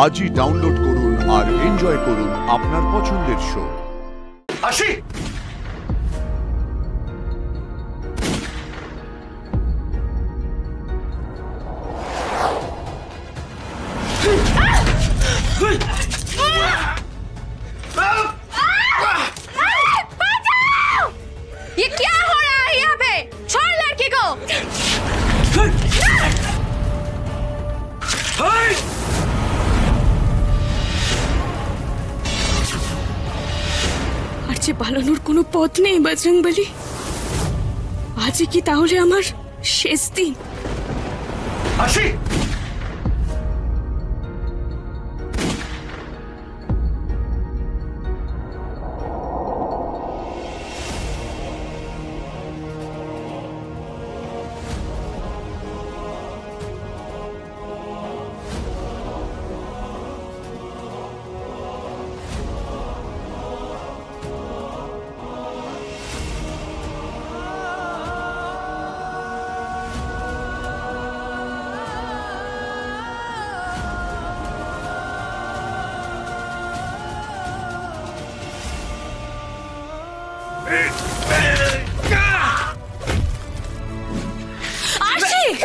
আজই ডাউনলোড করুন আর এনজয় করুন আপনার পছন্দের শো। আসি। ये क्या हो रहा है यहाँ पे? छोड़ लड़की को। আর যে পালানোর কোনো পথ নেই বজরংবলী। আজই কি তাহলে আমার শেষ দিন? আসি।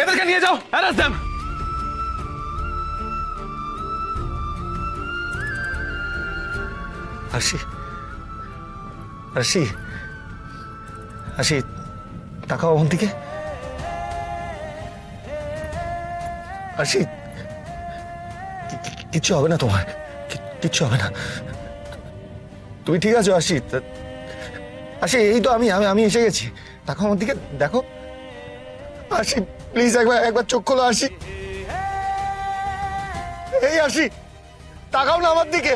এদেরকে নিয়ে যাও, অ্যারেস্ট দেম। আরশি, আরশি, আরশি, তাকাও আমার দিকে। আরশি, কিচ্ছু হবে না তোমার, কিচ্ছু হবে না। তুমি ঠিক আছো আরশি? আরশি, এই তো আমি এসে গেছি। তাকাও আমার দিকে, দেখো। আরশি, প্লিজ একবার চোখ খোলো আরশি। এই আরশি, তাকাও না আমার দিকে।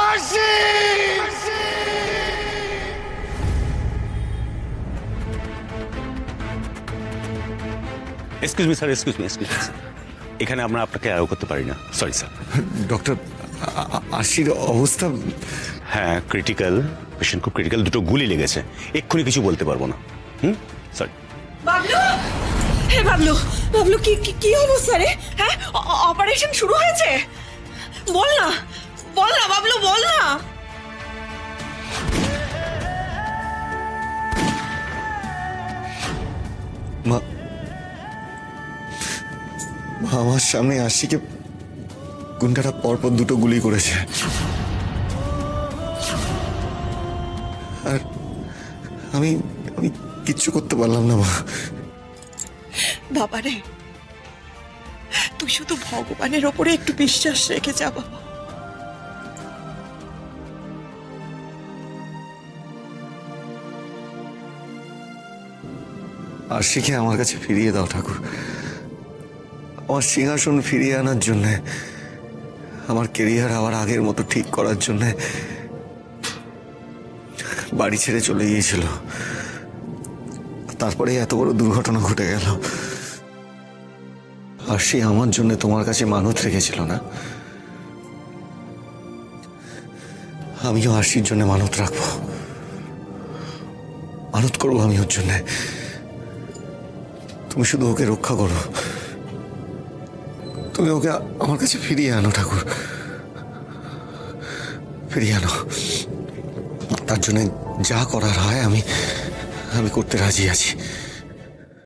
Arshi! Excuse me sir, excuse me. এখানে আমরা আপনাকে অ্যালাউ করতে পারি না, সরি স্যার। ডক্টর, আরশির অবস্থা? হ্যাঁ, ক্রিটিক্যাল, পেশেন্ট খুব ক্রিটিক্যাল, দুটো গুলি লেগেছে, এক্ষুনি কিছু বলতে পারবো না। সরি। বাবলু, হে বাবলু, বাবলু কি অবস্থা রে? হ্যাঁ, অপারেশন শুরু হয়েছে? বল না বাবলু, বল না। মা, আমার সামনে আরশিকে গুন্ডারা পরপর দুটো গুলি করেছে, আর আমি কিচ্ছু করতে পারলাম না মা। বাবারে, তুই শুধু ভগবানের ওপরে একটু বিশ্বাস রেখে যা বাবা। আরশিকে আমার কাছে ফিরিয়ে দাও ঠাকুর। আমার সিংহাসন ফিরিয়ে আনার জন্যে, আমার কেরিয়ার আবার আগের মতো ঠিক করার জন্যে বাড়ি ছেড়ে চলে গিয়েছিল, তারপরে এত বড় দুর্ঘটনা ঘটে গেল। আরশি আমার জন্য তোমার কাছে মানত রেখেছিল না? আমিও আরশির জন্য মানত রাখবো, মানত করবো আমি ওর জন্য। তুমি শুধু ওকে রক্ষা করো, তুমি ওকে আমার কাছে ফিরিয়ে আনো ঠাকুর, ফিরিয়ে আনো। তার জন্য যা করার হয় আমি করতে রাজি আছি।